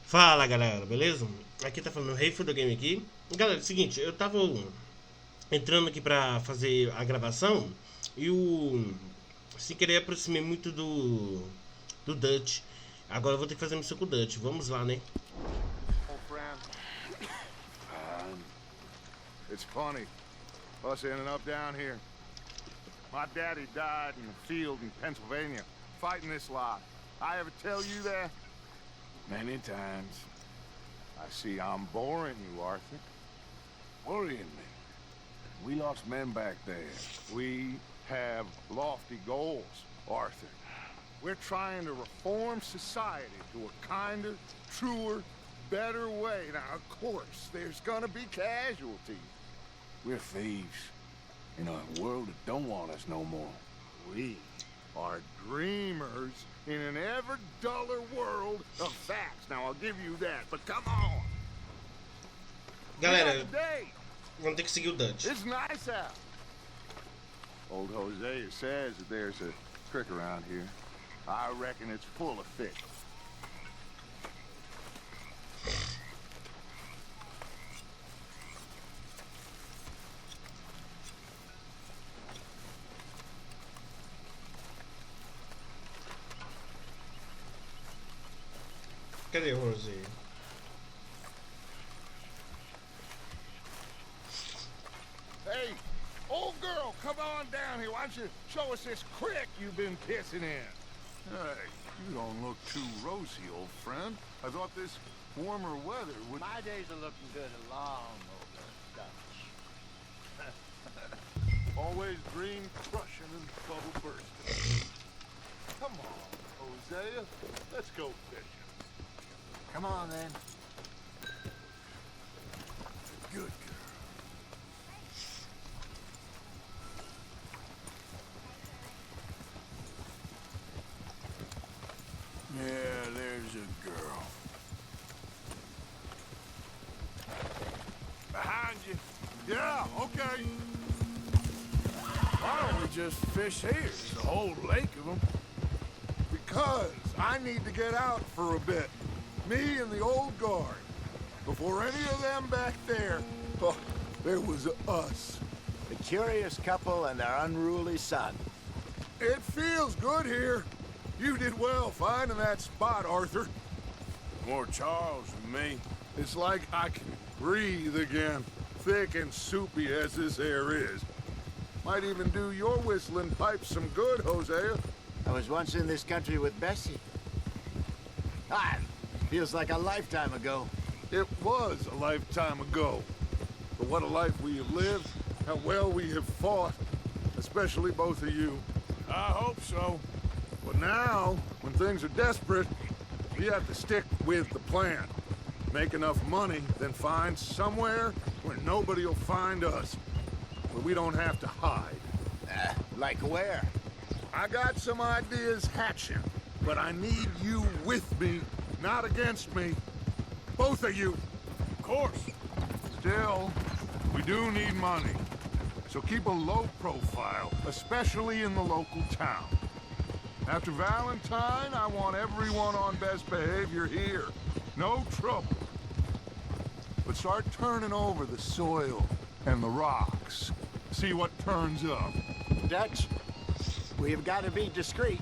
Fala galera, beleza? Aqui tá falando o Rei do Game aqui. Galera, é o seguinte, eu tava entrando aqui pra fazer a gravação e sem querer aproximei muito do Dutch. Agora eu vou ter que fazer missão com o Dutch. Vamos lá, né? Old friend. It's funny, us ending up down here. My daddy died in the field in Pennsylvania, fighting this lot. I ever tell you that? Many times. I see I'm boring you, Arthur. Worrying me. We lost men back there. We have lofty goals, Arthur. We're trying to reform society to a kinder, truer, better way. Now, of course, there's gonna be casualties. We're thieves. In a world that don't want us no more. We are dreamers in an ever duller world of facts. Now, I'll give you that, but come on. Galera, vamos ter que seguir o Dutch. It's nice out. Old Hosea says that there's a creek around here. I reckon it's full of fish. Cadê o Rosé? Hey, old girl, come on down here. Why don't you show us this creek you've been pissing in? Hey, you don't look too rosy, old friend. I thought this warmer weather would... My days are looking good along over Dutch. Always dream crushing and bubble bursting. Come on, Hosea. Let's go fishing. Come on, then. Good girl. Yeah, there's a girl. Behind you. Yeah, okay. Why don't we just fish here? There's a whole lake of them. Because I need to get out for a bit. Me and the old guard. Before any of them back there, oh, there was us. The curious couple and their unruly son. It feels good here. You did well finding that spot, Arthur. More Charles than me. It's like I can breathe again, thick and soupy as this air is. Might even do your whistling pipes some good, Hosea. I was once in this country with Bessie. Feels like a lifetime ago. It was a lifetime ago. But what a life we have lived, how well we have fought, especially both of you. I hope so. But now, when things are desperate, we have to stick with the plan. Make enough money, then find somewhere where nobody will find us. Where we don't have to hide. Like where? I got some ideas hatching, but I need you with me, not against me. Both of you. Of course. Still, we do need money. So keep a low profile, especially in the local town. After Valentine, I want everyone on best behavior here. No trouble. But start turning over the soil and the rocks. See what turns up. Dutch, we've got to be discreet.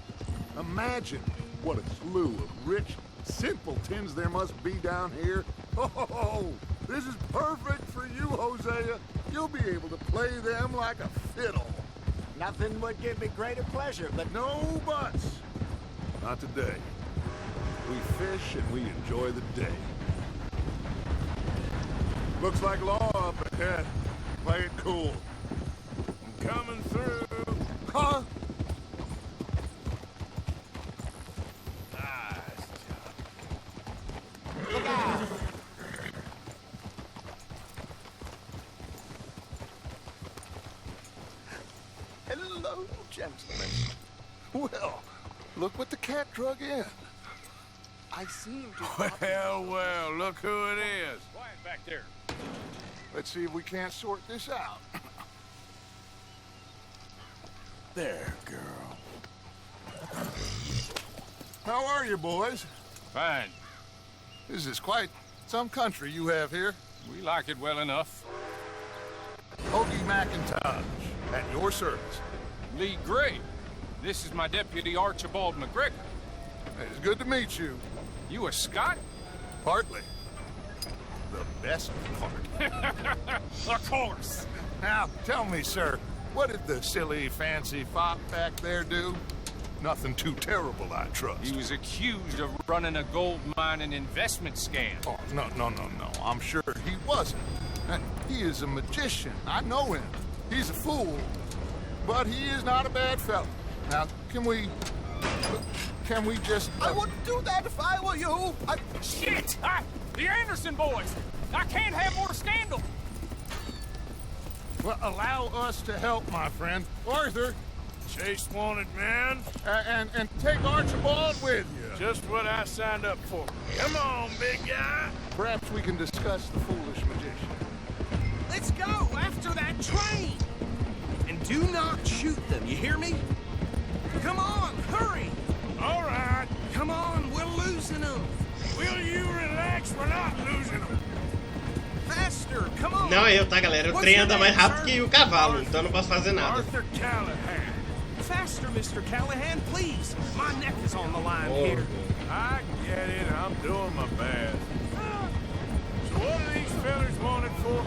Imagine what a slew of rich simpletons there must be down here. Oh, this is perfect for you, Hosea. You'll be able to play them like a fiddle. Nothing would give me greater pleasure, but... No buts. Not today. We fish and we enjoy the day. Looks like law up ahead. Play it cool. I'm coming through. Huh? Nice job. Look out! Hello, gentlemen. Well, look what the cat drug in. I seem to... Well, look who it is. Quiet back there. Let's see if we can't sort this out. There, girl. How are you, boys? Fine. This is quite some country you have here. We like it well enough. Hoagie McIntosh, at your service. Lee Gray. This is my deputy Archibald McGregor. It's good to meet you. You a Scot? Partly. The best part. Of course. Now, tell me, sir, what did the silly, fancy fop back there do? Nothing too terrible, I trust. He was accused of running a gold mine and investment scam. Oh, no. I'm sure he wasn't. And he is a magician. I know him. He's a fool. But he is not a bad fellow. Now, can we just... I wouldn't do that if I were you. Shit! The Anderson boys! I can't have more scandal! Well, allow us to help, my friend. Arthur, Chase wanted man. and take Archibald with you. Just what I signed up for. Come on, big guy. Perhaps we can discuss the foolish magician. Let's go after that train. And do not shoot them, you hear me? Come on, hurry. All right. Come on, we're losing them. Will you relax? We're not losing them. Faster, come on. Não é eu, tá, galera? O trem anda mais rápido que o cavalo, então não posso fazer nada. Arthur Callahan. Faster, Mr. Callahan, please. My neck is on the line here. I get it. I'm doing my best. So what are these fellas wanted for?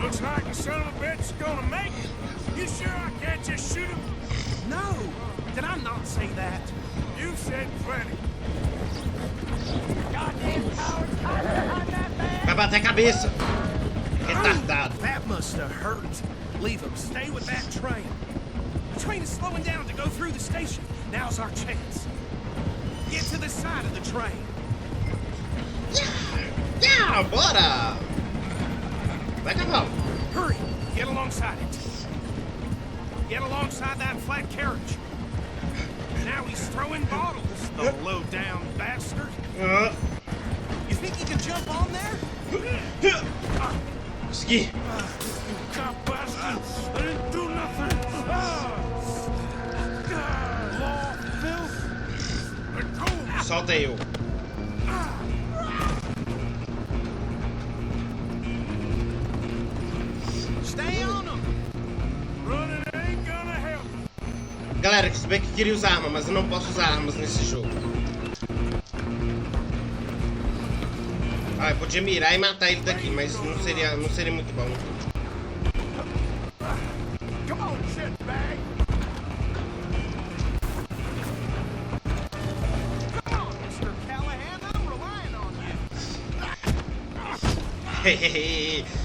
Looks like the son of a bitch is gonna make it. You sure I can't just shoot him? No, did I not say that? You said plenty. Vai bater a cabeça. Retardado. That must have hurt. Leave them. Stay with that train. The train is slowing down to go through the station. Now's our chance. Get to the side of the train. Yeah, bora! Vai, cavalo. Hurry. Get alongside it. Get alongside that flat carriage. Now he's throwing bottles, the low-down bastard. You think you can jump on there? Consegui. Cop bastard! I didn't do nothing! Law, filth! Let go! Solta eu. Stay on him! Running ain't gonna help! Galera, que se bem que queria usar arma, mas eu não posso usar armas nesse jogo. Ah, eu podia mirar e matar ele daqui, mas não seria muito bom. Come on, shitbag! Come on, Mr. Callahan, I'm relying on you.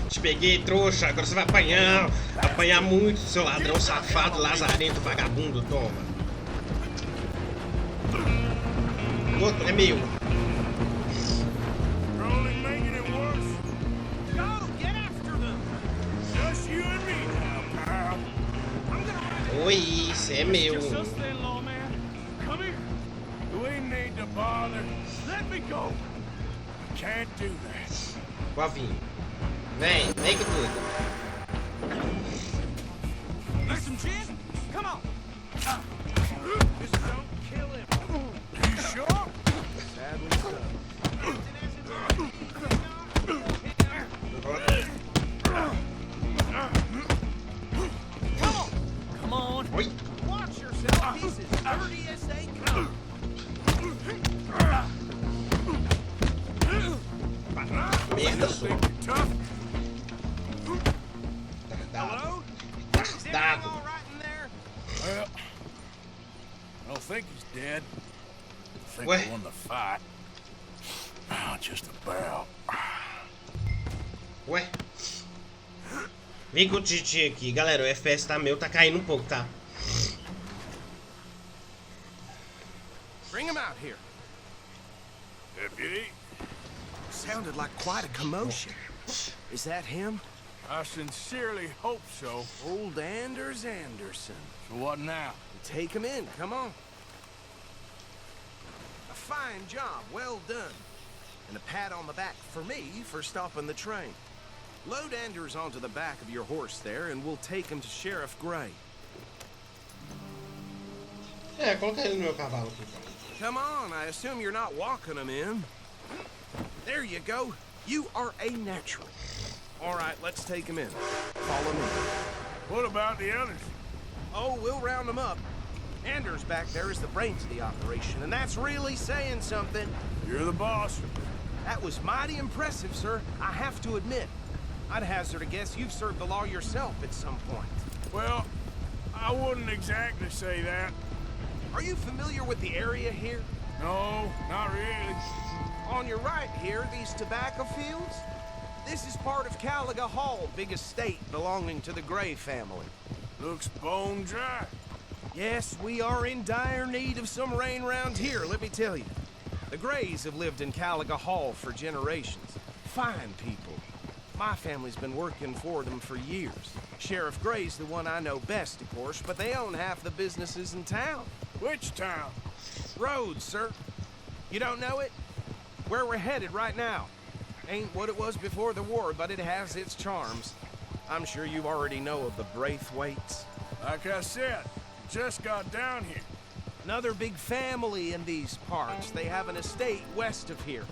Te peguei, trouxa, agora você vai apanhar. Apanhar muito, seu ladrão safado, lazarento, vagabundo, toma. O outro é meu. You're only making it worse. Go, get after them! Just you and me now, pal. I'm gonna run Oi, isso é meu. Your sister-in-law, man. Come here. You ain't need to bother. Let me go. I can't do that. Guavinho. Vem com tudo. Need some gin? Come on! Just don't kill him. You sure? Sadly so. Come on! Oi. Watch yourself, he's as dirty as they come. Merda, sou. Tough. Hello? Is everything Retardado. all right in there? Well, I don't think he's dead. I think What? he won the fight. Just about. Ué? Vem com o Titi aqui. Galera, o FPS tá meu, tá caindo um pouco, tá? Bring him out here. Deputy, Sounded like quite a commotion. Is that him? I sincerely hope so. Old Anders Anderson. So what now? Take him in, come on. A fine job, well done. And a pat on the back for me for stopping the train. Load Anders onto the back of your horse there, and we'll take him to Sheriff Gray. É, coloca ele no meu cavalo aqui, então. Come on, I assume you're not walking him in. There you go. You are a natural. All right, let's take him in. Follow me. What about the others? Oh, we'll round them up. Anders back there is the brains of the operation, and that's really saying something. You're the boss. That was mighty impressive, sir. I have to admit. I'd hazard a guess you've served the law yourself at some point. Well, I wouldn't exactly say that. Are you familiar with the area here? No, not really. On your right here, these tobacco fields? This is part of Caliga Hall, big estate belonging to the Gray family. Looks bone dry. Yes, we are in dire need of some rain round here, let me tell you. The Grays have lived in Caliga Hall for generations. Fine people. My family's been working for them for years. Sheriff Gray's the one I know best, of course, but they own half the businesses in town. Which town? Rhodes, sir. You don't know it? Where we're headed right now. Ain't what it was before the war, but it has its charms. I'm sure you already know of the Braithwaites. Like I said, just got down here. Another big family in these parts. They have an estate west of here.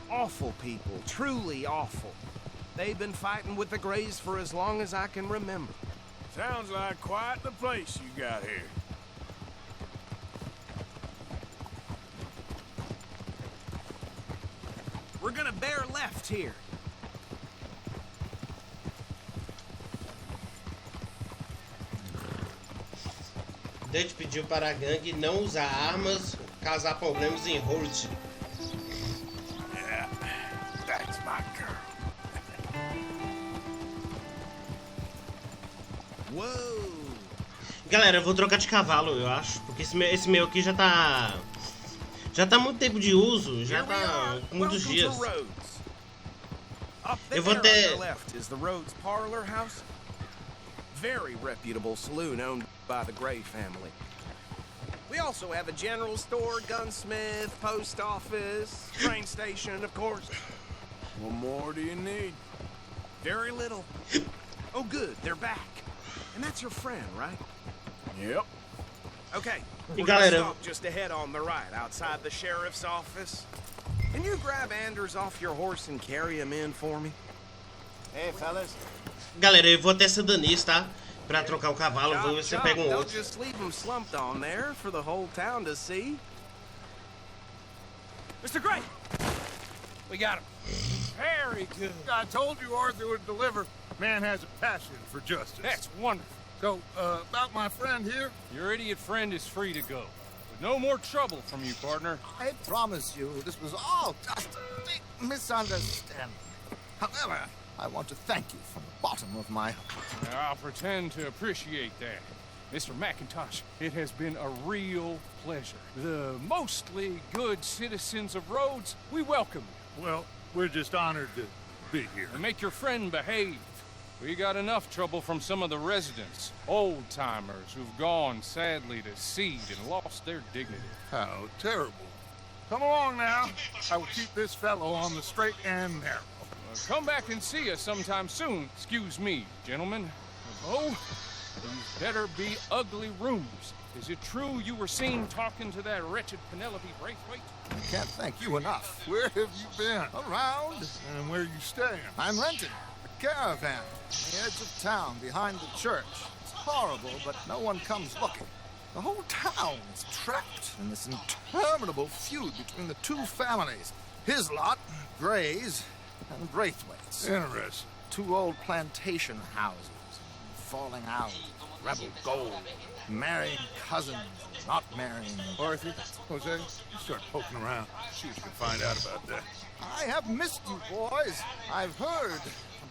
Awful people, truly awful. They've been fighting with the Grays for as long as I can remember. Sounds like quite the place you got here. We're gonna bear left here. Dutch pediu para a gangue não usar armas, causar problemas em Holt. Yeah, that's my girl. Whoa! Galera, eu vou trocar de cavalo, eu acho, porque esse meu aqui já tá muito tempo de uso, já tá com muitos dias. Eu vou até Very reputable saloon owned by the Gray family. We also have a general store, gunsmith, post office, train station, of course. What more do you need? Very little. Oh, good, they're back. And that's your friend, right? Yep. Okay, You we're got gonna it. stop just ahead on the right, outside the sheriff's office. Can you grab Anders off your horse and carry him in for me? Hey, fellas. Galera, eu vou até Sandanis, tá? Pra trocar o cavalo, vou ver se eu pego um Don't outro. just leave him slumped on there for the whole town to see. Mr. Gray! We got him. Very good. I told you Arthur would deliver. Man has a passion for justice. That's wonderful. So, about my friend here? Your idiot friend is free to go. With no more trouble from you, partner. I promise you, this was all just a big misunderstanding. However, I want to thank you from the bottom of my heart. I'll pretend to appreciate that. Mr. McIntosh, it has been a real pleasure. The mostly good citizens of Rhodes, we welcome you. Well, we're just honored to be here. And make your friend behave. We got enough trouble from some of the residents, old-timers who've gone, sadly, to seed and lost their dignity. How terrible. Come along now. I will keep this fellow on the straight and narrow. Come back and see us sometime soon. Excuse me, gentlemen. Oh, these better be ugly rumors. Is it true you were seen talking to that wretched Penelope Braithwaite? I can't thank you enough. Where have you been? Around, And where you staying? I'm renting a caravan on the edge of town behind the church. It's horrible, but no one comes looking. The whole town is trapped in this interminable feud between the two families. His lot, Gray's, and Braithwaite's. Interesting. Two old plantation houses, falling out, rebel gold, marrying cousins, not marrying. Arthur, Jose, you start poking around. See what you can find out about that. I have missed you, boys. I've heard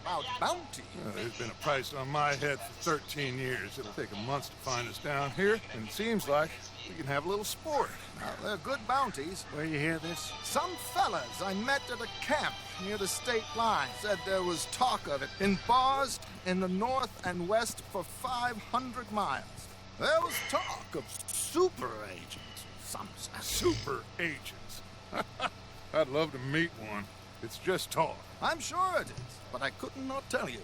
about bounty. There's been a price on my head for 13 years. It'll take a month to find us down here, and it seems like we can have a little sport. Now, they're good bounties. Where you hear this? Some fellas I met at a camp near the state line said there was talk of it in bars in the north and west for 500 miles. There was talk of super agents, some said. Super agents. I'd love to meet one. It's just talk. I'm sure it is, but I couldn't not tell you.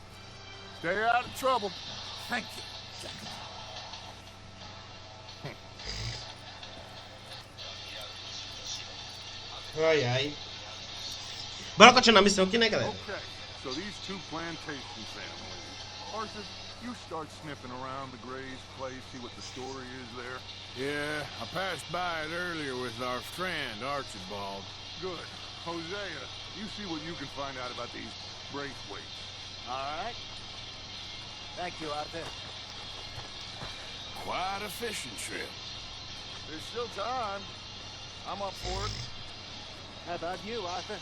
Stay out of trouble. Thank you, gentlemen. Ai, ai. Bora continuar a missão aqui, né, galera? Okay, so these two plantation families. Arthur, you start sniffing around the Gray's place, see what the story is there. Yeah, I passed by it earlier with our friend, Archibald. Good. Hosea, you see what you can find out about these Braithwaites. All right. Thank you, Arthur. Quite a fishing trip. There's still time. I'm up for it. How about you, Arthur?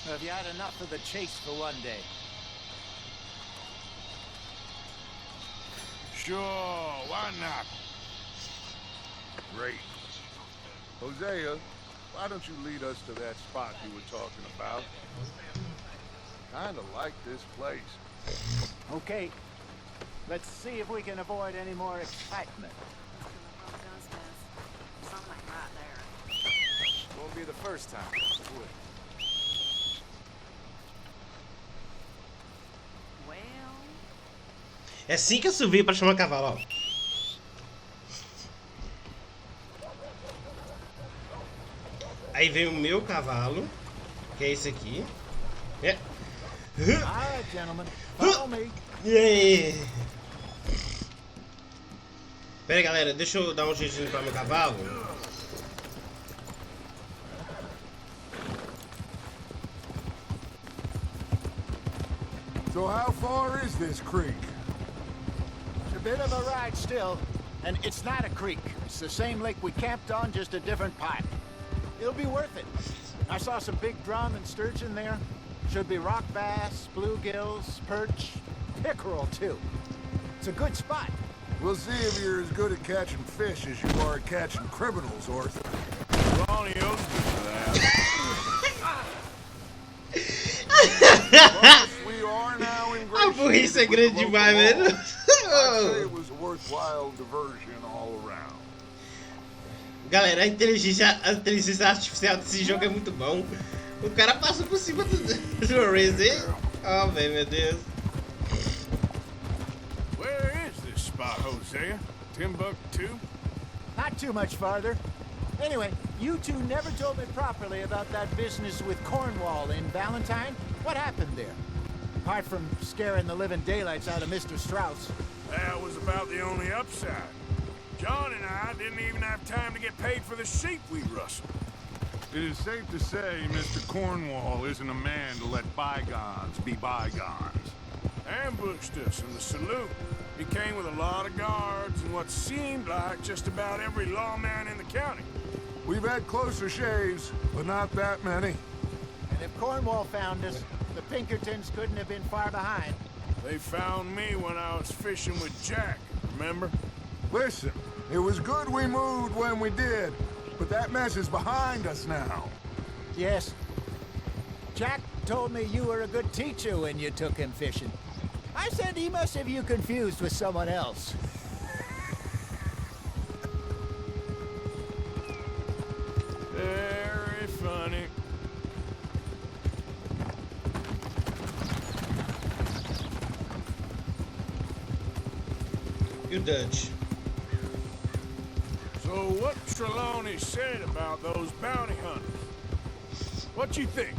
Have you had enough of the chase for one day? Sure, why not? Great. Hosea, why don't you lead us to that spot you were talking about? Kinda like this place. Okay. Let's see if we can avoid any more excitement. Something right there. Won't be the first time. Will it? Well, É assim que eu subi pra chamar cavalo, ó. Aí vem o meu cavalo, que é esse aqui. É. All right, gentlemen. Follow me. Yeah. Pera aí, galera, deixa eu dar um jeito de limpar meu cavalo. So how far is this creek? It's a bit of a ride still, and it's not a creek. It's the same lake we camped on, just a different pipe. It'll be worth it. I saw some big drum and sturgeon there. Should be rock bass, bluegills, perch, pickerel too. It's a good spot. We'll see if you're as good at catching fish as you are at catching criminals, Arthur. Ronnie owes me for that. We are now in A burrice é grande demais, velho. I'd say it was a worthwhile diversion all around. Galera, a inteligência artificial desse jogo é muito bom. O cara passa por cima do Razer. Oh, velho, meu Deus. Where is this spot, Hosea? Timbuktu? Not too much farther. Anyway, you two never told me properly about that business with Cornwall in Valentine. What happened there? Apart from scaring the living daylights out of Mr. Strauss. That was about the only upside. John and I didn't even have time to get paid for the sheep we rustled. It is safe to say Mr. Cornwall isn't a man to let bygones be bygones. Ambushed us in the saloon. He came with a lot of guards and what seemed like just about every lawman in the county. We've had closer shaves, but not that many. And if Cornwall found us, the Pinkertons couldn't have been far behind. They found me when I was fishing with Jack, remember? Listen, it was good we moved when we did, but that mess is behind us now. Yes. Jack told me you were a good teacher when you took him fishing. I said he must have you confused with someone else. Very funny. E o Dutch? So what Trelawney said about those bounty hunters? What you think?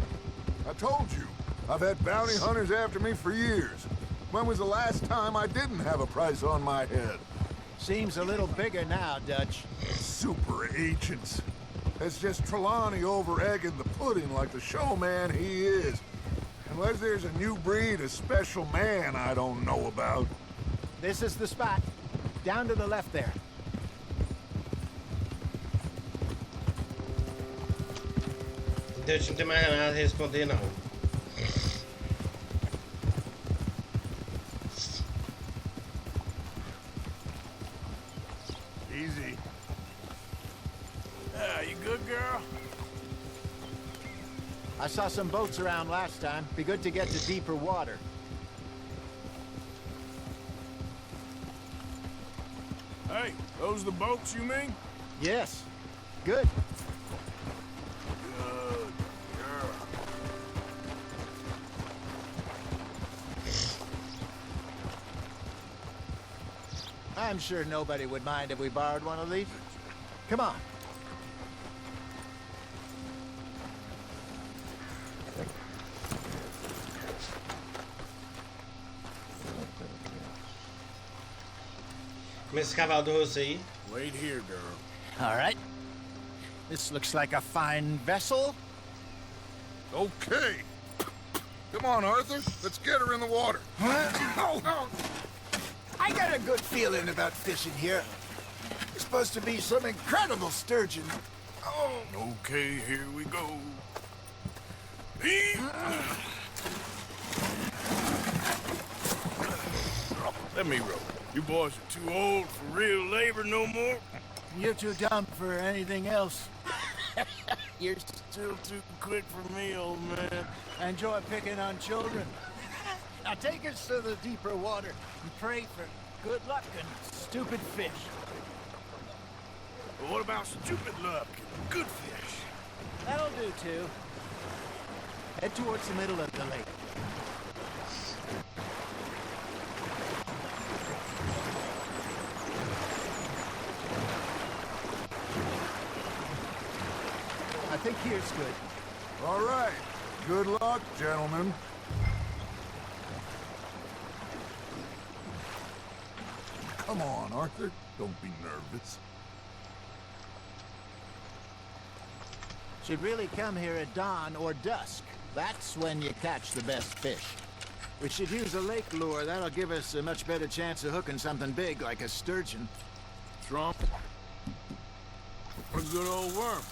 I told you, I've had bounty hunters after me for years. When was the last time I didn't have a price on my head? Seems a little bigger now, Dutch. Super agents. It's just Trelawney over-egging the pudding like the showman he is. Unless there's a new breed of special man I don't know about. This is the spot. Down to the left there. Dutch não tem mais nada a responder, não. Easy. You good, girl? I saw some boats around last time. Be good to get to deeper water. Hey, those the boats you mean? Yes. Good. Good girl. I'm sure nobody would mind if we borrowed one of these. Come on. Esse cavalo do rosto aí. Wait here, girl. All right. This looks like a fine vessel. Okay. Come on, Arthur. Let's get her in the water. Oh. I got a good feeling about fishing here. It's supposed to be some incredible sturgeon. Oh. Okay, here we go. Let me row. You boys are too old for real labor no more. You're too dumb for anything else. You're still too quick for me, old man. I enjoy picking on children. Now take us to the deeper water and pray for good luck and stupid fish. But what about stupid luck and good fish? That'll do, too. Head towards the middle of the lake. I think here's good. All right. Good luck, gentlemen. Come on, Arthur. Don't be nervous. Should really come here at dawn or dusk. That's when you catch the best fish. We should use a lake lure. That'll give us a much better chance of hooking something big like a sturgeon. Trump. Or a good old worm.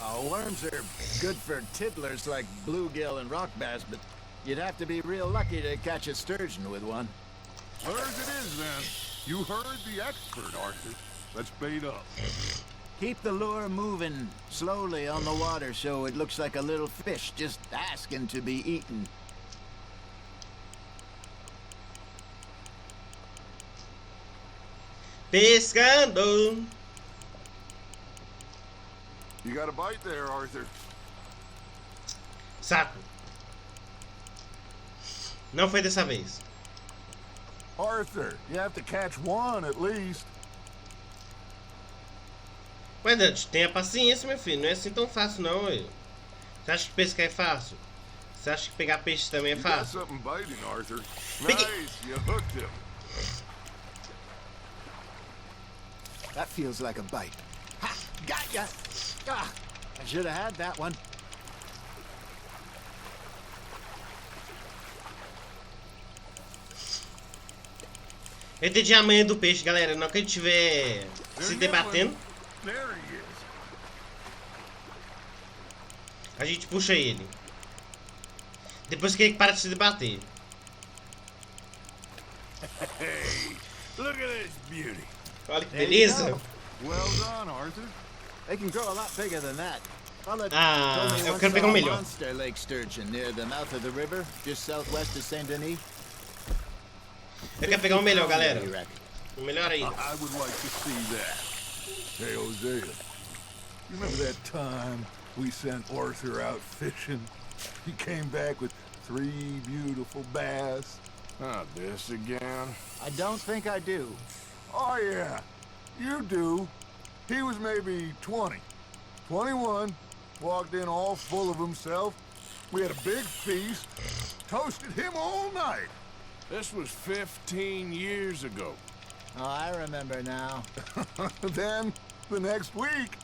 Oh, worms are good for tiddlers like bluegill and rock bass, but you'd have to be real lucky to catch a sturgeon with one. Hers it is, then. You heard the expert, Arthur. Let's bait up. Keep the lure moving slowly on the water so it looks like a little fish just asking to be eaten. Pescando. You got a bite there, Arthur. Saco. Não foi dessa vez. Arthur, you have to catch one at least. Mas Dante, tenha paciência, meu filho. Não é assim tão fácil, não. Ué. Você acha que pescar é fácil? Você acha que pegar peixe também é You got fácil? something biting, Arthur. Pick it. Nice, you hooked him. That feels like a bite. Ha! Got ya! Ah, I should have had that one. Eu entendi a manha do peixe, galera. Não que a gente estiver se debatendo, There he is. a gente puxa ele. Depois que ele para de se debater. Hey, look at this beauty. Olha que There you beleza. go. Well done, Arthur. They can grow a lot bigger than that. Fella Ah, told me eu once quero pegar saw a melhor. monster lake sturgeon near the mouth of the river, just southwest of Saint Denis. Eu quero pegar o melhor, galera. You reckon? O melhor ainda. I would like to see that. Hey, Hosea. You remember that time we sent Arthur out fishing? He came back with 3 beautiful bass. Not this again. I don't think I do. Oh, yeah. You do. He was maybe 20. 21. Walked in all full of himself. We had a big feast. Toasted him all night. This was 15 years ago. Oh, I remember now. Then, the next week,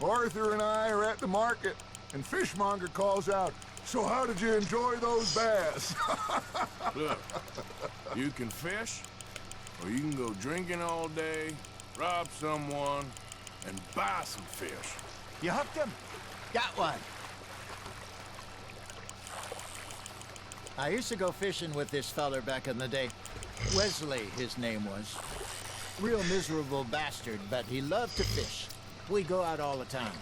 Arthur and I are at the market, and Fishmonger calls out, "So how did you enjoy those bass?" Look, you can fish, or you can go drinking all day, rob someone, and buy some fish. You hooked him? Got one. I used to go fishing with this feller back in the day. Wesley, his name was. Real miserable bastard, but he loved to fish. We go out all the time.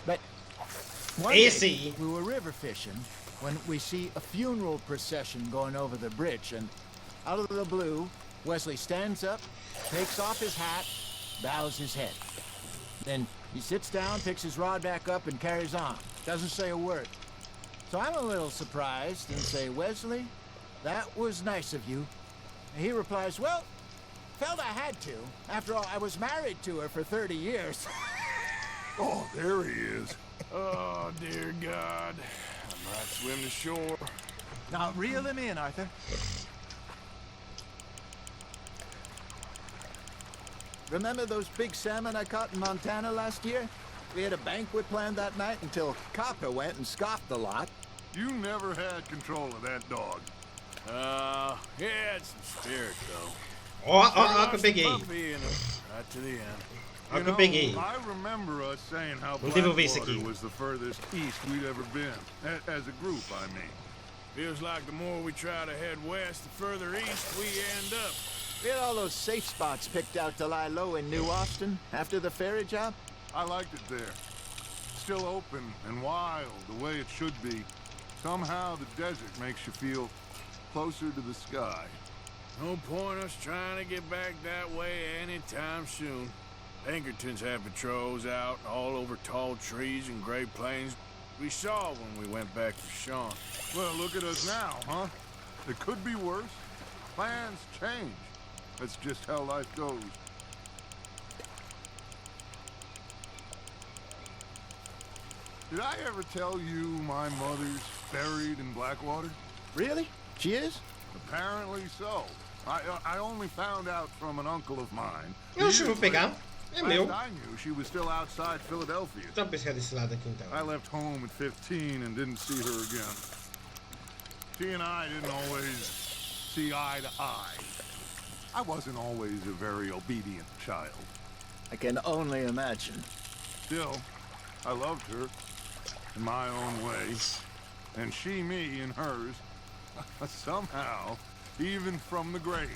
But one day, Esse. we were river fishing when we see a funeral procession going over the bridge, and out of the blue, Wesley stands up, takes off his hat, bows his head. Then he sits down, picks his rod back up, and carries on. Doesn't say a word. So I'm a little surprised and say, "Wesley, that was nice of you." And he replies, "Well, felt I had to. After all, I was married to her for 30 years. Oh, there he is. Oh, dear God. I might swim to shore. Now, reel him in, Arthur. Remember those big salmon I caught in Montana last year? We had a banquet planned that night until Copper went and scoffed the lot. You never had control of that dog. He had some spirit, though. Ó que eu peguei. Puppy in him right to the end. Ó que eu peguei. I remember us saying how Vamos devolver isso Blackwater aqui. was the furthest east we'd ever been. As a group, I mean. Feels like the more we try to head west, the further east we end up. We had all those safe spots picked out to lie low in New Austin after the ferry job. I liked it there. Still open and wild, the way it should be. Somehow the desert makes you feel closer to the sky. No point us trying to get back that way anytime soon. Pinkertons have patrols out all over tall trees and Great Plains. We saw when we went back to Sean. Well, look at us now, huh? It could be worse. Plans change. That's just how life goes. Did I ever tell you my mother's buried in Blackwater? Really? She is? Apparently so. I only found out from an uncle of mine. Eu acho que eu vou pegar. É meu. Last I knew, she was still outside Philadelphia. Dá pra pescar desse lado aqui então. I left home at 15 and didn't see her again. She and I didn't always see eye to eye. I wasn't always a very obedient child. I can only imagine. Still, I loved her in my own way, and she me in hers. Somehow, even from the grave,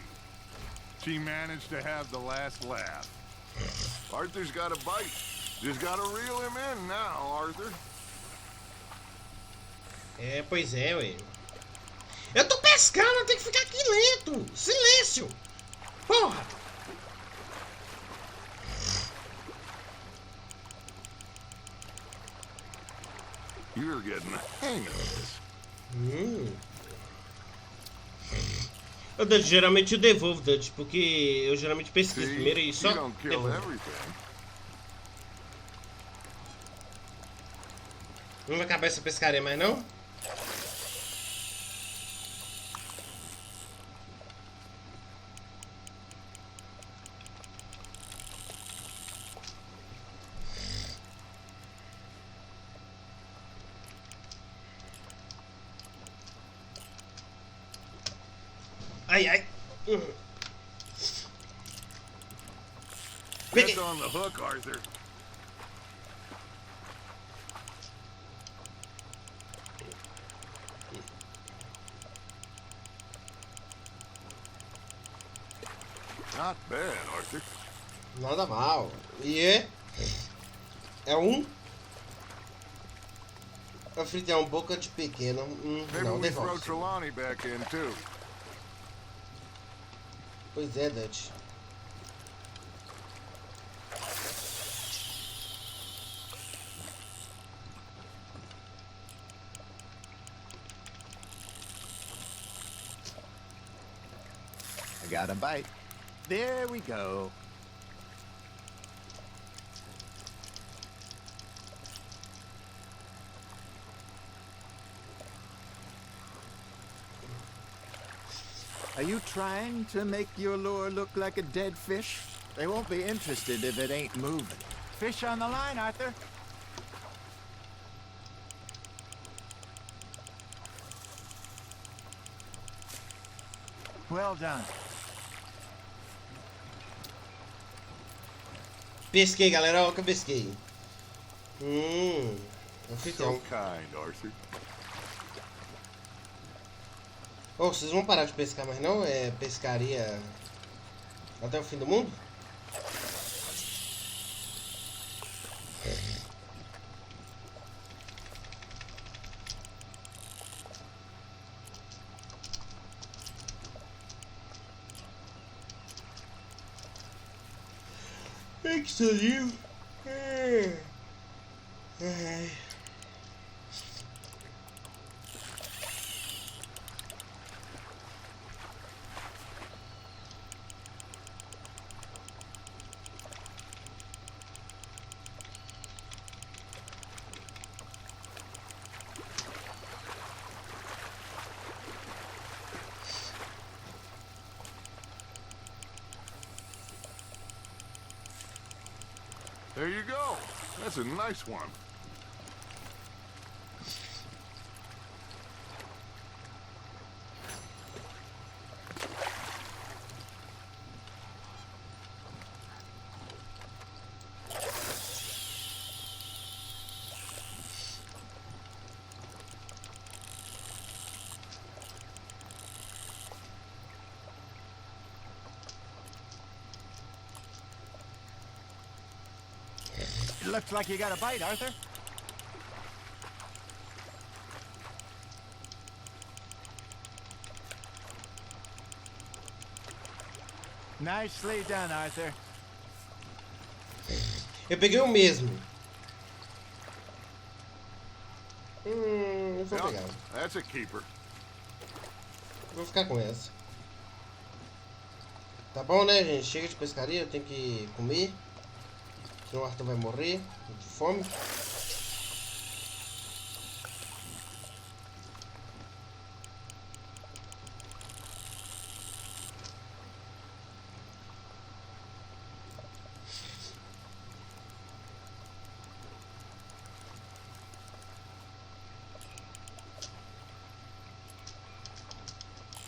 she managed to have the last laugh. Arthur's got a bite. Just gotta reel him in now, Arthur. É, pois é, ué. Eu tô pescando, eu tenho que ficar aqui lento. Silêncio. Porra. You're getting the hang of this. Geralmente eu devolvo, Dutch, porque eu geralmente pesquiso primeiro e só You don't kill devolvo. everything. Não vai acabar essa pescaria mais não? Ai, ai. Peguei. Get on the hook, Arthur. Not bad, Arthur. Nada mal. E é um anfitrião boca de pequeno. Maybe Não, we throw devolve. Trelawney back in too. Pois é, Dutch. I got a bite. There we go. Are you trying to make your lure look like a dead fish? They won't be interested if it ain't moving. Fish on the line, Arthur. Well done. Pesquei, galera. Olha o que eu pesquei. So Anfitrião. kind, Arthur. Oh, vocês vão parar de pescar mais não? É pescaria até o fim do mundo? Excellent. There you go. That's a nice one. It looks like you got a bite, Arthur. Nicely done, Arthur. Eu peguei o mesmo. Eu vou pegar. That's a keeper. Vou ficar com essa. Tá bom, né, gente? Chega de pescaria, eu tenho que comer. Senão o Arthur vai morrer de fome.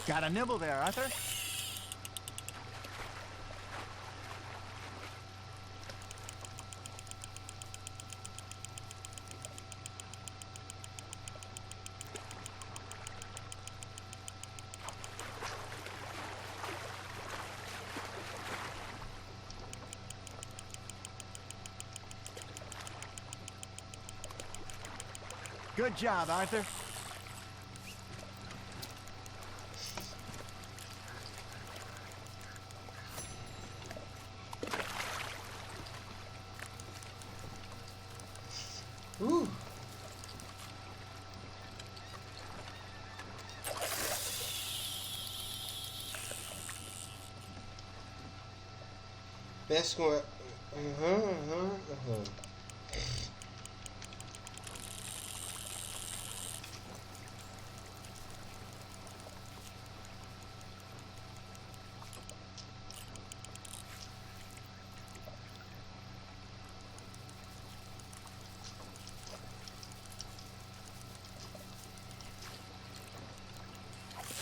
Got a nibble there, Arthur. Good job, Arthur. Pesca com...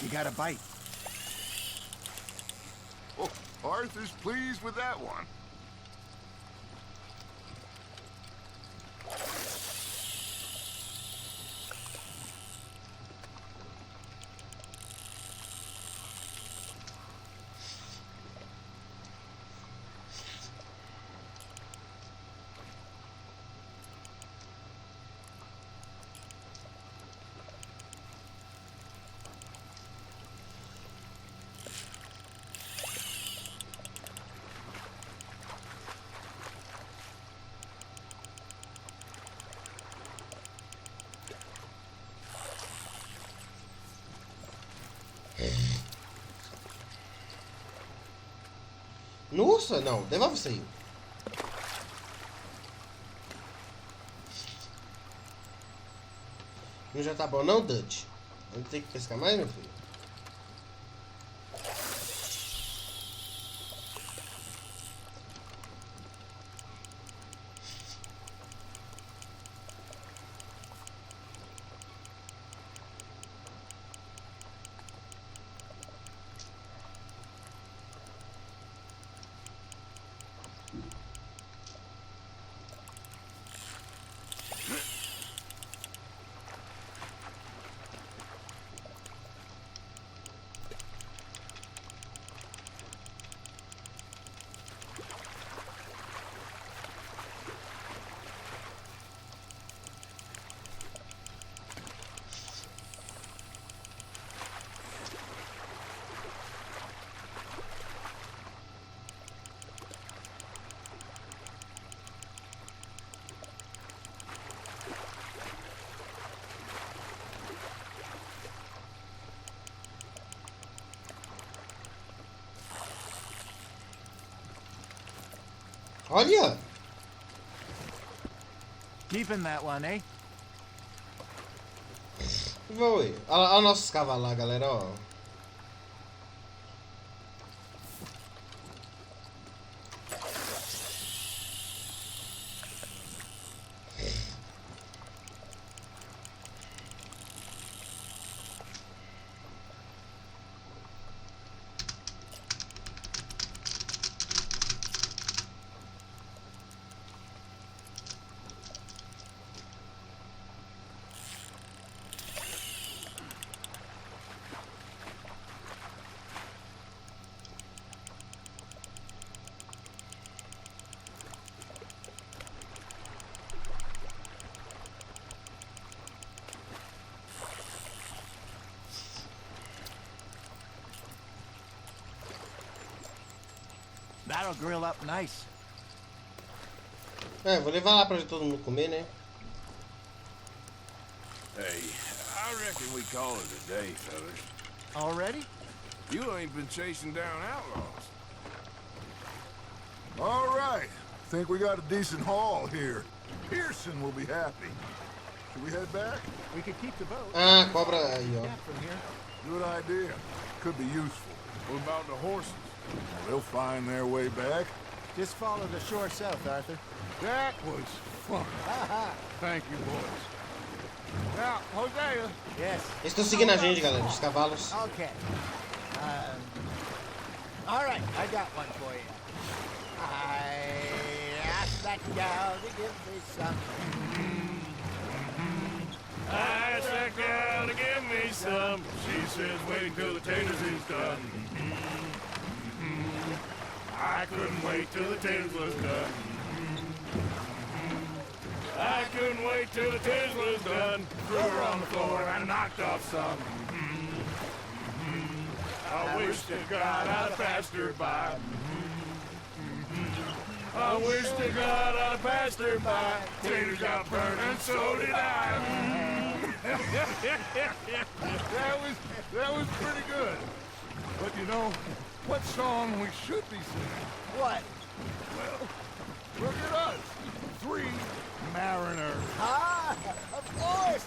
You got a bite. Oh, Arthur's pleased with that one. Nossa, não, devolve isso aí. Não já tá bom não, Dutch? Vamos ter que pescar mais, meu filho? Olha! Keeping that one, eh? Foi. Olha os nossos cavalos lá, galera, ó. That'll grill up nice. É, vou levar lá pra todo mundo comer, né? Hey, I reckon we call it a day, fellas. Already? You ain't been chasing down outlaws. All right. Think we got a decent haul here. Pearson will be happy. Should we head back? We could keep the boat. Ah, cobra aí, ó. Yeah, from here. Good idea. Could be useful. What about the horses? They'll find their way back. Just follow the shore south, Arthur. That was fun. Thank you, boys. Now, Hosea. Yes. Eles estão seguindo a gente, galera, os cavalos. Okay. All right, I got one for you. I asked that gal to give me some. I asked that gal to give me some. She says wait till the taters is done. I couldn't wait till the taters was done. I couldn't wait till the taters was done. Threw her on the floor and knocked off some. I wish to God I'd passed her by. I wish to God I'd passed her by. Taters got burned and so did I. That was pretty good. But you know, what song we should be singing? What? Well, look at us. 3 mariners. Ah, of course.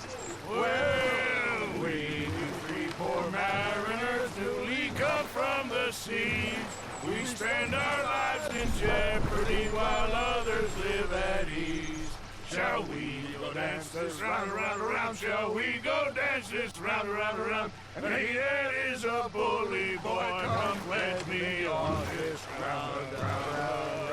Well, we 3 poor mariners newly come from the seas. We spend our lives in jeopardy while others live at ease. Shall we go dance this round, around, around? Shall we go dance this round, around, around? And he that is a bully boy, come pledge me on this ground, ground.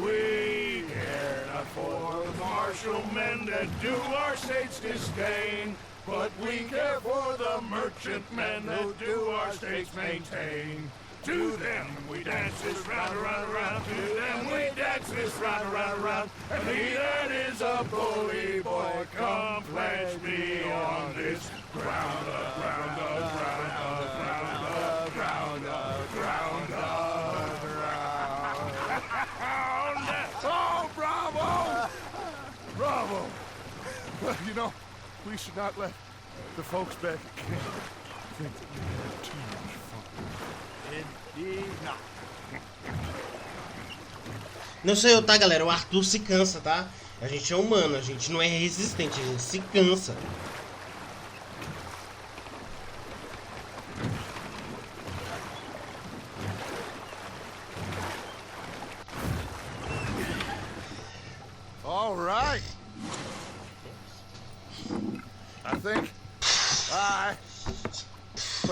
We care not for the martial men that do our state's disdain, but we care for the merchantmen that do our states maintain. To them we dance this round, around, around. To them we dance this round, around, around. And he that is a bully boy, come pledge me on this ground, ground, ground, ground, ground, ground, ground. Oh, bravo! Bravo! Well, you know, we should not let the folks back at camp think that we had too much fun. Indeed not. Não sei eu, tá, galera? O Arthur se cansa, tá? A gente é humano, a gente não é resistente, a gente se cansa. All right. I think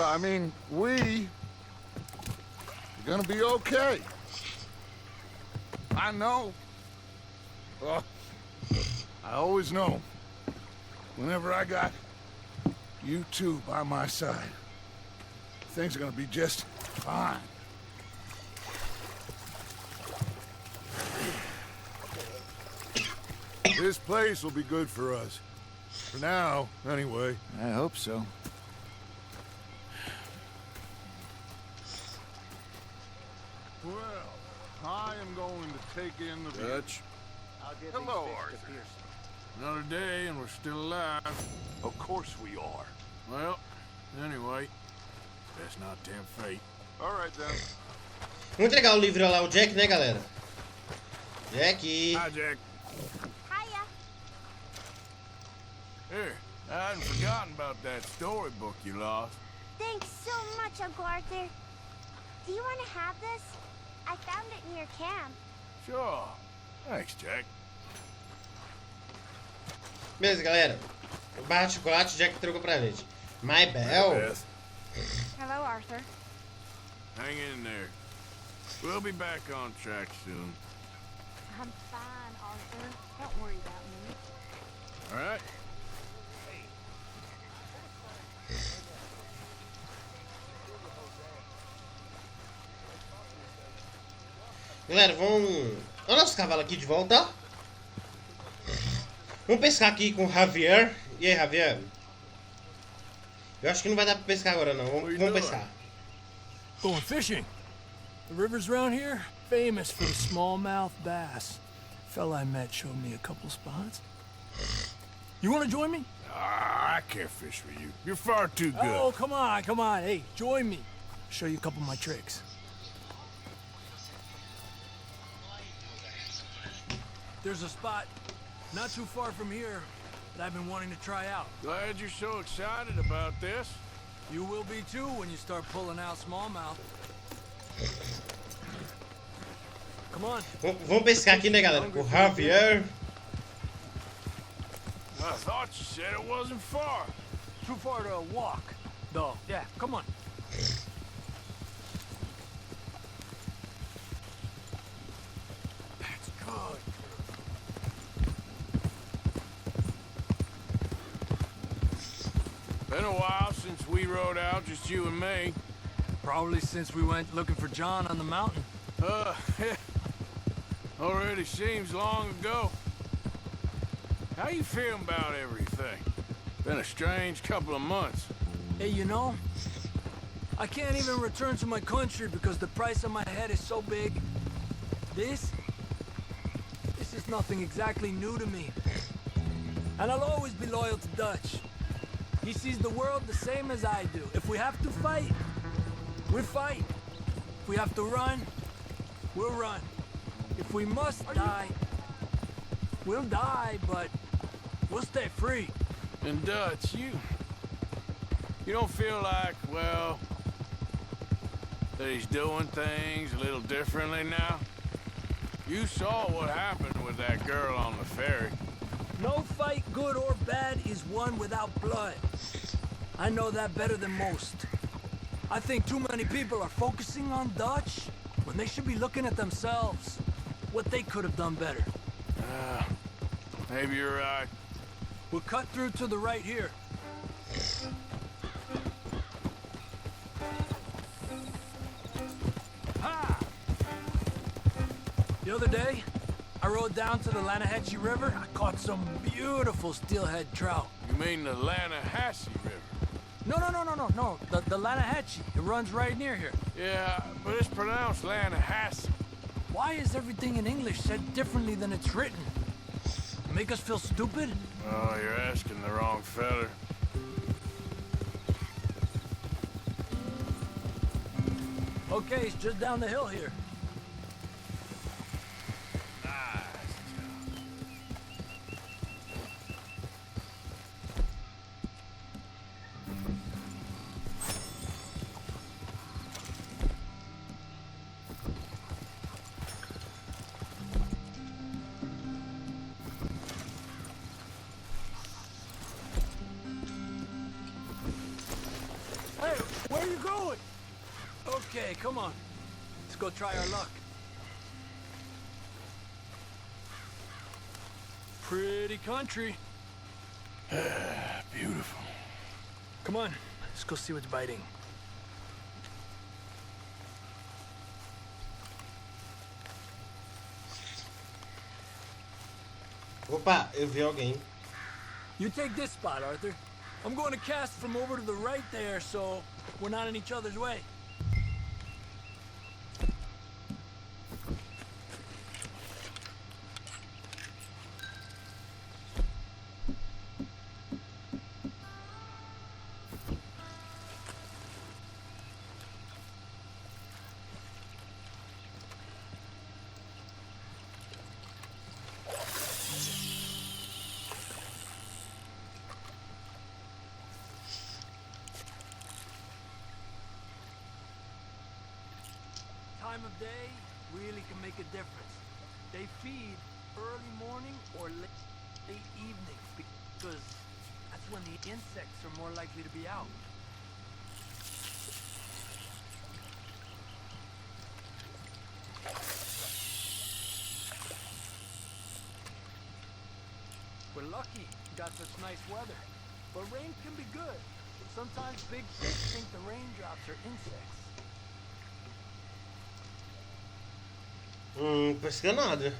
I mean, we're gonna be okay. I know. I always know. Whenever I got you two by my side, things are gonna be just fine. This place will be good for us. For now, anyway. I hope so. Well, I am going to take in the view. Dutch, I'll give Hello, these fish Arthur. to Pearson. another day and we're still alive. Of course we are. Well, anyway, let's not tempt fate. All right, then. Vamos entregar o livro lá ao Jack, né, galera? Jack! Hi, Jack. Hiya. Here, I hadn't forgotten about that storybook you lost. Thanks so much, Uncle Arthur. Do you want to have this? I found it near camp. Sure. Thanks, Jack. Beleza, galera. O barra de chocolate o Jack trocou pra gente. My Bell. Beth, Hello, Arthur. hang in there. We'll be back on track soon. I'm fine, Arthur. Don't worry about me. All right? Galera, vamos... Olha o nosso cavalo aqui de volta. Vamos pescar aqui com o Javier. E aí, Javier? Eu acho que não vai dar pra pescar agora, não. Vamos pescar. Going fishing? The rivers around here, famous for the smallmouth bass. Fella I met showed me a couple spots. You want to join me? I can't fish for you. You're far too good. Oh, come on, come on. Hey, join me. I'll show you a couple of my tricks. There's a spot not too far from here that I've been wanting to try out. Glad you're so excited about this. You will be too when you start pulling out smallmouth. Come on. Vamos pescar aqui, né, galera? Com o Javier. I thought you said it wasn't far. Too far to walk, though. Yeah, come on. That's good. Been a while since we rode out, just you and me. Probably since we went looking for John on the mountain. Already seems long ago. How you feeling about everything? Been a strange couple of months. Hey, you know, I can't even return to my country because the price on my head is so big. This is nothing exactly new to me. And I'll always be loyal to Dutch. He sees the world the same as I do. If we have to fight, we fight. If we have to run, we'll run. If we must die, we'll die, but we'll stay free. And Dutch, you don't feel like, well, that he's doing things a little differently now? You saw what happened with that girl on the ferry. No fight, good or bad, is won without blood. I know that better than most. I think too many people are focusing on Dutch when they should be looking at themselves. What they could have done better. Maybe you're right. We'll cut through to the right here. Ha! The other day, I rode down to the Lanahatchee River. I caught some beautiful steelhead trout. You mean the Lanahatchee River? No. The Lanahatchee. It runs right near here. Yeah, but it's pronounced Lanahatchee. Why is everything in English said differently than it's written? Make us feel stupid? Oh, you're asking the wrong fella. Okay, it's just down the hill here. Hey, where are you going? Okay, come on. Let's go try our luck. Pretty country. Beautiful. Come on, let's go see what's biting. Opa, eu vi alguém. You take this spot, Arthur. I'm going to cast from over to the right there, so we're not in each other's way. Time of day really can make a difference. They feed early morning or late evening because that's when the insects are more likely to be out. We're lucky we got such nice weather, but rain can be good. Sometimes big fish think the raindrops are insects. Pesca nada.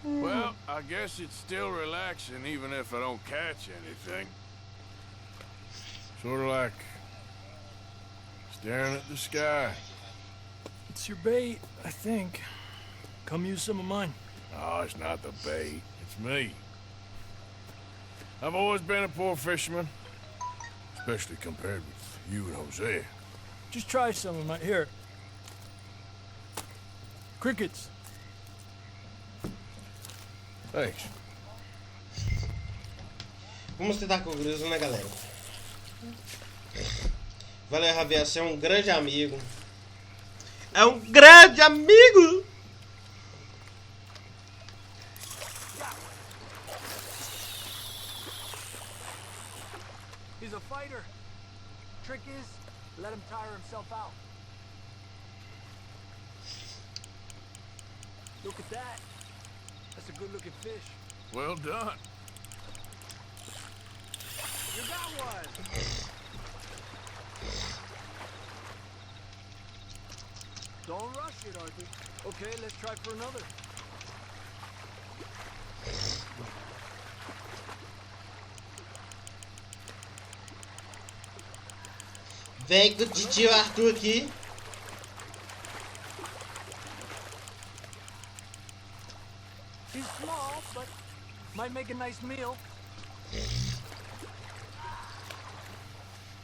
Well, I guess it's still relaxing even if I don't catch anything. Sort of like staring at the sky. It's your bait, I think. Come use some of mine. No, it's not the bait. It's me. I've always been a poor fisherman, especially compared with you and Jose. Just try some of my... Here. Crickets. Thanks. Vamos tentar com o Griso, né, galera? Valeu, Javier, você é um grande amigo. É um grande amigo! He's a fighter. Trick is, let him tire himself out. Look at that. That's a good-looking fish. Well done. You got one. Don't rush it, Arthur. Okay, let's try for another. Vem com o tio Arthur aqui. He's small, but might make a nice meal.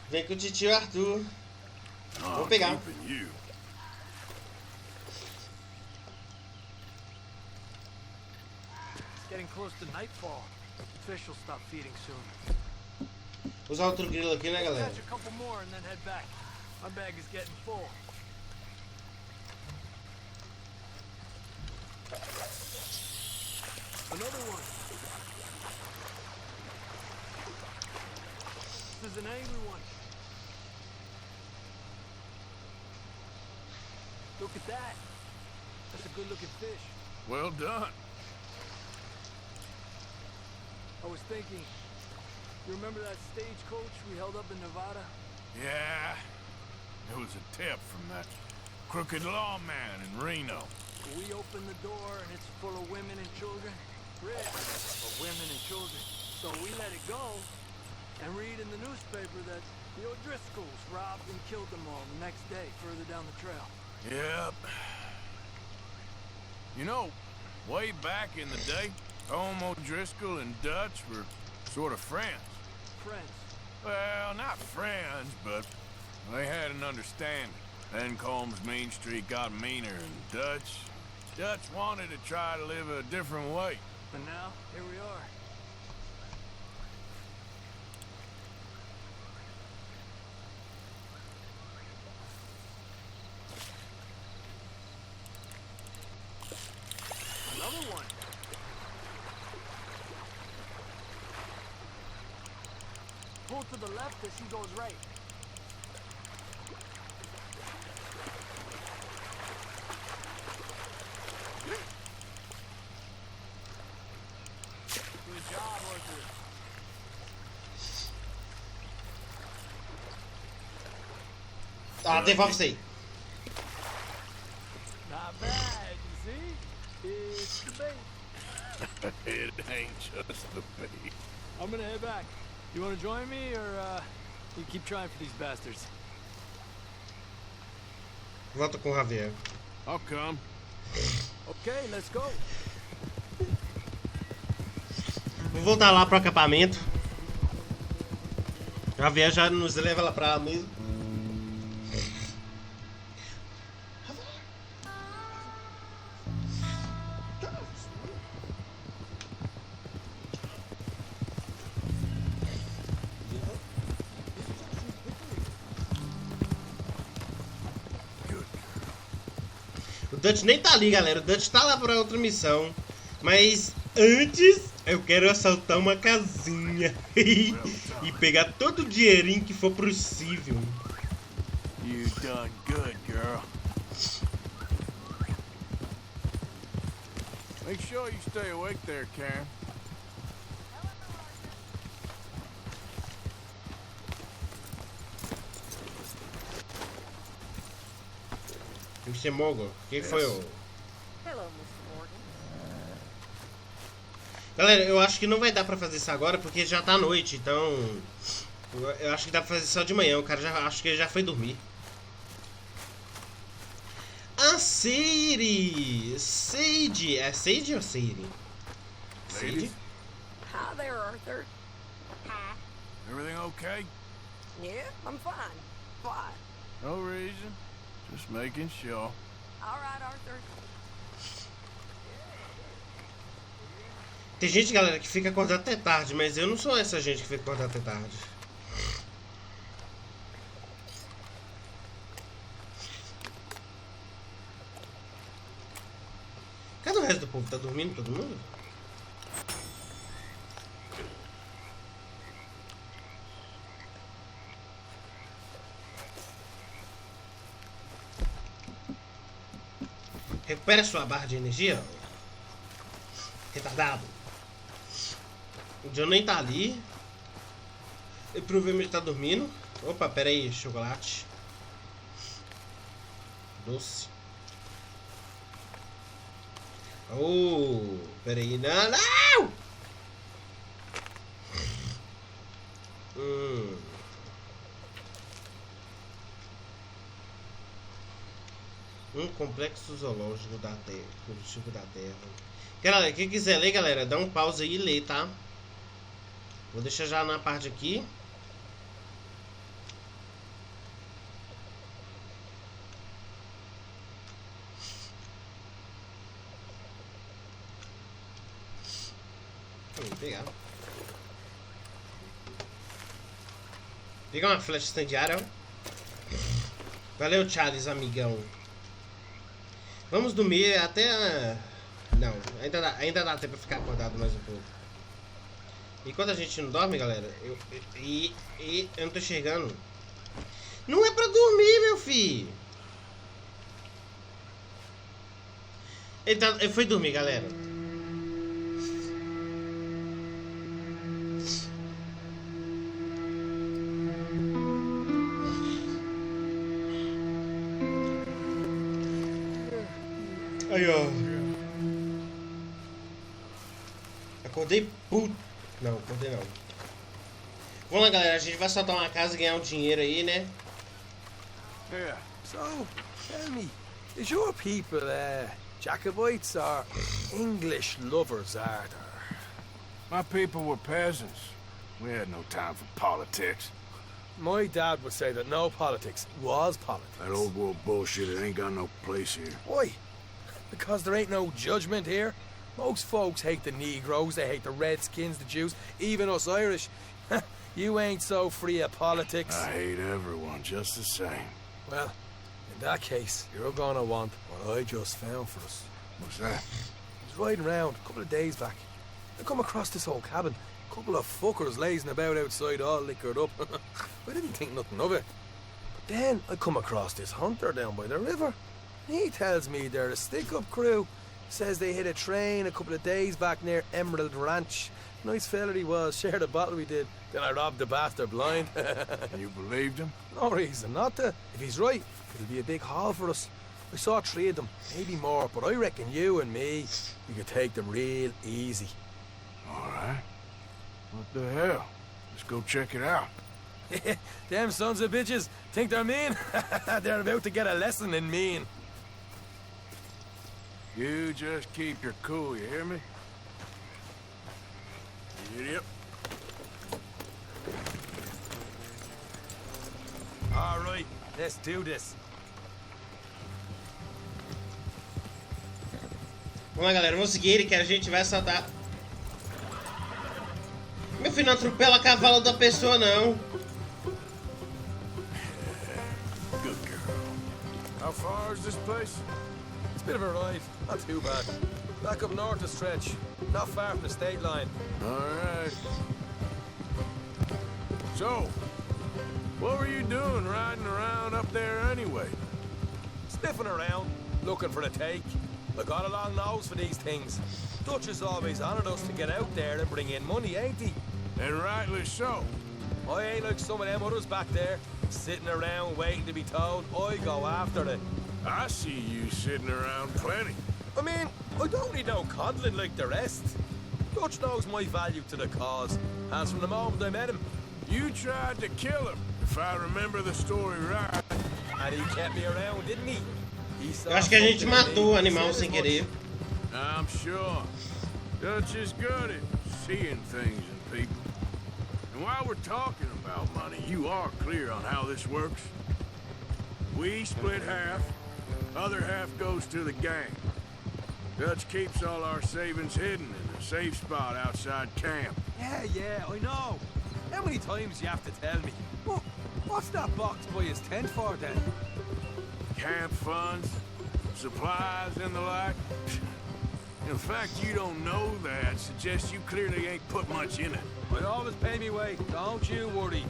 Vem com o tio Arthur. Vou pegar. You. It's getting close to nightfall. Fish will stop feeding soon. Usar outro grilo aqui, né, galera? Catch a couple more and then head back. My bag is getting full. Another one. This is an angry one. Look at that. That's a good-looking fish. Well done. I was thinking, you remember that stagecoach we held up in Nevada? Yeah. It was a tip from that crooked lawman in Reno. We opened the door and it's full of women and children. Rich, but women and children. So we let it go and read in the newspaper that the O'Driscolls robbed and killed them all the next day further down the trail. Yep. You know, way back in the day, Tom O'Driscoll and Dutch were sort of friends. Friends. Well, not friends, but they had an understanding. Then Combs Main Street got meaner, and Dutch wanted to try to live a different way. And now, here we are. Another one. Pull to the left as she goes right. Good job, Arthur. Ah, devolve isso aí. Not bad, you see? It's the bait. It ain't just the bait. I'm gonna head back. You wanna join me, or you keep trying for these bastards? Volta com o Javier. I'll come. Okay, let's go. Vou voltar lá pro acampamento. Javier já nos leva lá pra lá mesmo. O Dutch nem tá ali, galera. O Dutch tá lá pra outra missão. Mas antes eu quero assaltar uma casinha e pegar todo o dinheirinho que for possível. You done good, girl. Make sure you stay awake there, Karen. Mr. Mogul, o que foi o... Hello, Mr. Morgan. Galera, eu acho que não vai dar pra fazer isso agora porque já tá noite, então... Eu acho que dá pra fazer só de manhã. O cara já acho que ele já foi dormir. A Sadie! Sadie! É Sadie ou Sadie? Sadie? Hi there, Arthur. Hi. Everything okay? Yeah, I'm fine. Why? No reason. Just making sure. All right, Arthur. Tem gente, galera, que fica acordado até tarde, mas eu não sou essa gente que fica acordado até tarde. Cadê o resto do povo? Tá dormindo todo mundo? Recupera sua barra de energia. Retardado. O John nem tá ali. Ele provavelmente tá dormindo. Opa, pera aí, chocolate. Doce. Oh, pera aí, não, não! Um complexo zoológico da Terra, tipo da Terra. Galera, quem quiser ler, galera, dá um pause aí e lê, tá? Vou deixar já na parte aqui. Vou pegar. Pega uma flecha incendiária. Valeu, Charles, amigão. Vamos dormir até... Não, ainda dá tempo pra ficar acordado mais um pouco. Enquanto a gente não dorme, galera, eu não tô enxergando. Não é pra dormir, meu filho. Ele foi dormir, galera. Aí, ó. Acordei puto. Não, acordei não. Vamos lá, galera. A gente vai soltar uma casa e ganhar um dinheiro aí, né? Yeah. So, tell me, is your people, Jacobites or English lovers, Arthur? My people were peasants. We had no time for politics. My dad would say that no politics was politics. That old world bullshit, it ain't got no place here. Why? Because there ain't no judgment here. Most folks hate the Negroes, they hate the Redskins, the Jews, even us Irish. You ain't so free of politics. I hate everyone just the same. Well, in that case, you're gonna want what I just found for us. What's that? I was riding around a couple of days back. I come across this old cabin. A couple of fuckers lazing about outside all liquored up. I didn't think nothing of it. But then I come across this hunter down by the river. He tells me they're a stick-up crew. Says they hit a train a couple of days back near Emerald Ranch. Nice fella he was, shared a bottle we did. Then I robbed the bastard blind. And you believed him? No reason not to. If he's right, it'll be a big haul for us. I saw 3 of them, maybe more, but I reckon you and me, we could take them real easy. All right. What the hell? Let's go check it out. Them sons of bitches think they're mean? They're about to get a lesson in mean. You just keep your cool, you hear me? Idiot. All right, let's do this. Vamos lá, galera. Vamos seguir ele que a gente vai assaltar. Meu filho, não atropela cavalo da pessoa, não. Good girl. How far is this place? It's a bit of a ride, not too bad. Back up north a stretch, not far from the state line. All right. So, what were you doing riding around up there anyway? Sniffing around, looking for a take. I got a long nose for these things. Dutch has always honoured us to get out there and bring in money, ain't he? And rightly so. I ain't like some of them others back there, sitting around waiting to be told. I go after it. I see you sitting around plenty. I mean, I don't need no coddling like the rest. Dutch knows my value to the cause, as from the moment I met him. You tried to kill him, if I remember the story right. And he kept me around, didn't he? Eu acho que a gente matou o animal sem querer. I'm sure. Dutch is good at seeing things in people. And while we're talking about money, you are clear on how this works? We split half, other half goes to the gang. Dutch keeps all our savings hidden in a safe spot outside camp. Yeah, I know. How many times you have to tell me? What's that box by his tent for then? Camp funds, supplies and the like. In fact, you don't know that suggests you clearly ain't put much in it. I always pay me way, don't you worry.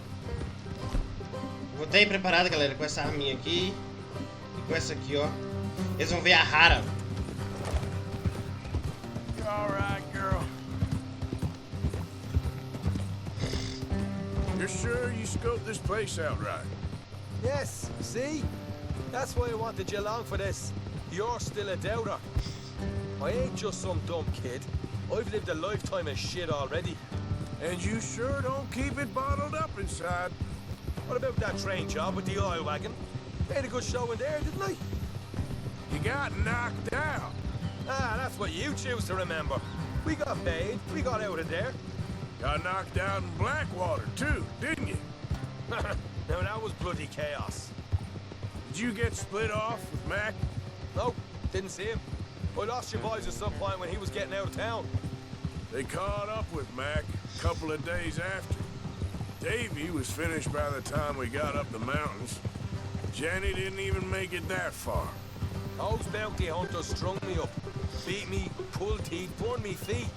Voltei preparado, galera, com essa arminha aqui e com essa aqui, ó. Eles vão ver a rara. All right, girl. You're sure you scoped this place out right? Yes, see? That's why I wanted you along for this. You're still a doubter. I ain't just some dumb kid. I've lived a lifetime of shit already. And you sure don't keep it bottled up inside. What about that train job with the oil wagon? Made a good show in there, didn't I? You got knocked out. Ah, that's what you choose to remember. We got paid, we got out of there. Got knocked out in Blackwater, too, didn't you? Now that was bloody chaos. Did you get split off with Mac? Nope, didn't see him. I lost your boys at some point when he was getting out of town. They caught up with Mac a couple of days after. Davy was finished by the time we got up the mountains. Jenny didn't even make it that far. Those bounty hunters strung me up. Beat me, pulled teeth, burned me feet.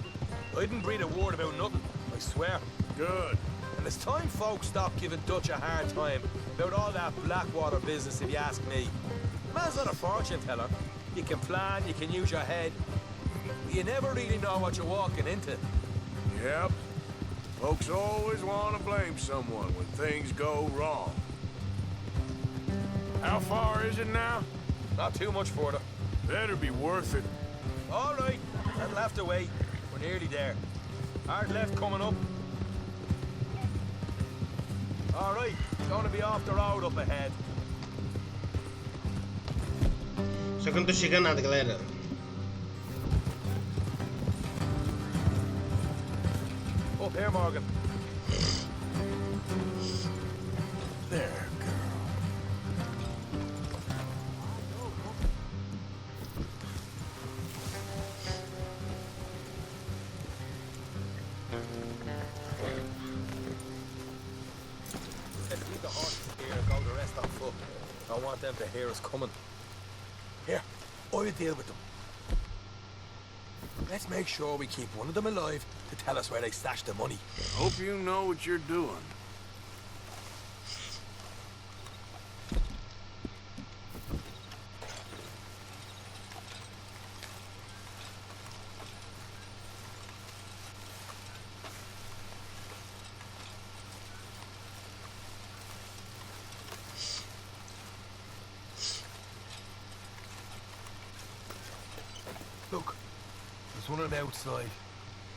I didn't breathe a word about nothing, I swear. Good. And it's time folks stop giving Dutch a hard time about all that Blackwater business, if you ask me. Man's not a fortune teller. You can plan, you can use your head. But you never really know what you're walking into. Yep. Folks always want to blame someone when things go wrong. How far is it now? Not too much further. Better be worth it. All right, that'll have to wait. We're nearly there. Hard left coming up. All right, gonna be off the road up ahead. Só que eu não tô chegando nada, galera. Up here, Morgan. There, girl. Let's leave the horses here and go the rest on foot. Don't want them to hear us coming. Here, I'll deal with them. Let's make sure we keep one of them alive to tell us where they stashed the money. Hope you know what you're doing. Look, there's one on the outside.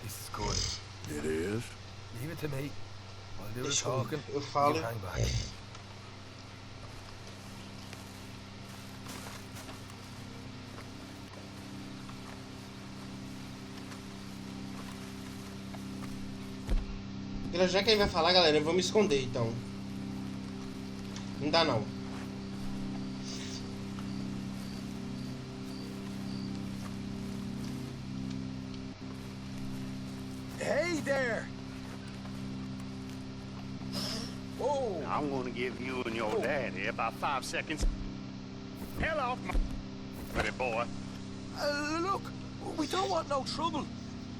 This is good. It is? Leave it to me. I'll do the Deixa talking. eu falo. You hang back. Já que ele vai falar, galera, eu vou me esconder, então. Não dá, não. Hey there! Whoa! I'm gonna give you and your daddy about 5 seconds. Hell off, pretty boy. Look, we don't want no trouble.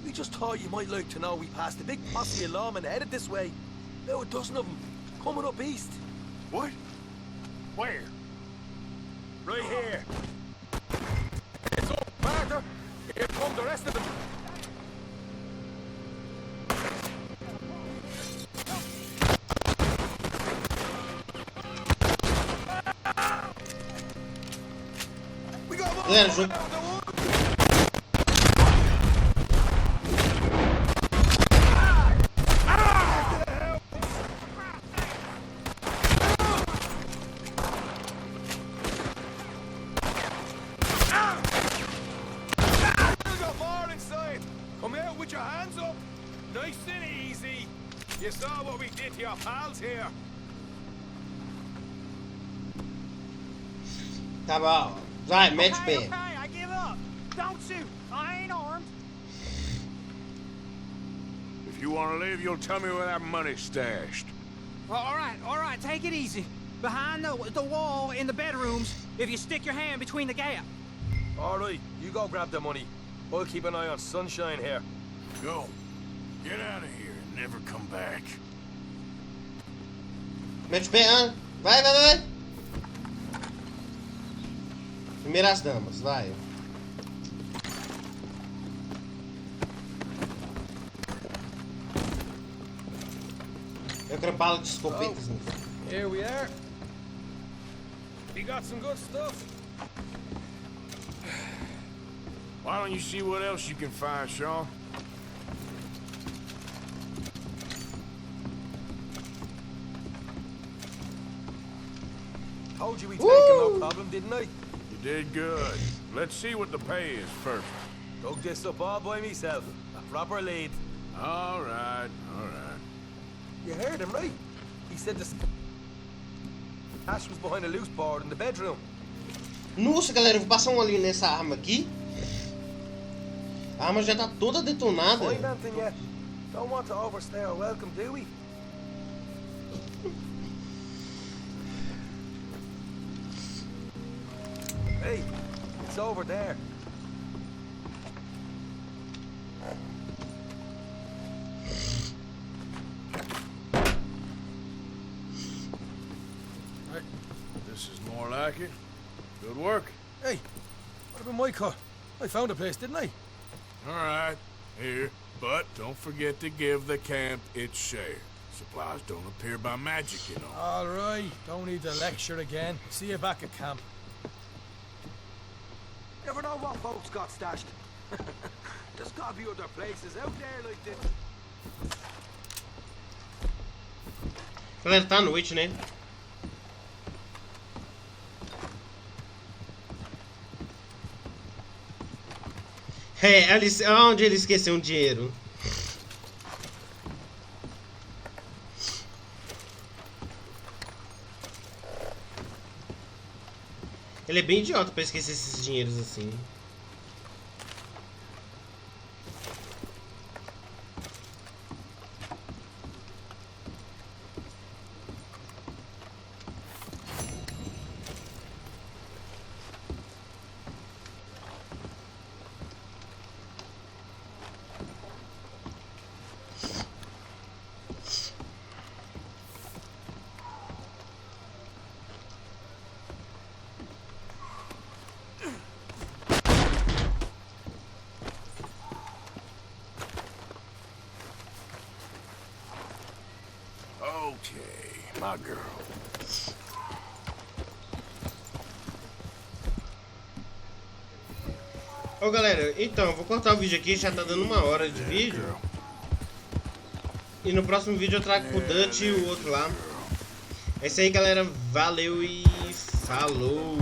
We just thought you might like to know we passed a big posse of lawmen headed this way. About a dozen of them, coming up east. What? Where? Right here. It's up, Martha. Here come the rest of them. We got one. Galera, jogo. Put your hands up. Nice and easy. You saw what we did to your pals here. Tá bom. Vai, mete o pé. Okay, I give up. Don't shoot. I ain't armed. If you want to leave, you'll tell me where that money's stashed. All right, take it easy. Behind the wall in the bedrooms, if you stick your hand between the gap. All right, you go grab the money. I'll keep an eye on Sunshine here. Go. Get out of here and never come back. Mete o pé, Ana. Vai. Primeiras damas, vai. Eu quero bala de escopetas nisso. Here we are. We got some good stuff. Why don't you see what else you can find, Sean? Told you we'd take him, no problem, didn't I? You did good. Let's see what the pay is first. Dug this up all by myself. A proper lead. All right. You heard him, right? He said the cash was behind a loose board in the bedroom. Nossa, galera, eu vou passar um olhinho nessa arma aqui. A arma já tá toda detonada. Find anything yet? Don't want to overstay our welcome, do we? Hey, it's over there. This is more like it. Good work. Hey, what about my car? I found a place, didn't I? All right, here. But don't forget to give the camp its share. Supplies don't appear by magic, you know. All right, don't need to lecture again. See you back at camp. Never know what folks got stashed. There's gotta be other places out there like this. Galera, tá à noite, né? Onde ele esqueceu um dinheiro? Ele é bem idiota pra esquecer esses dinheiros assim. Okay, my girl. Ô galera, então, vou cortar o vídeo aqui, já tá dando 1 hora de vídeo. E no próximo vídeo eu trago pro Dutch e o outro lá. É isso aí, galera. Valeu e falou!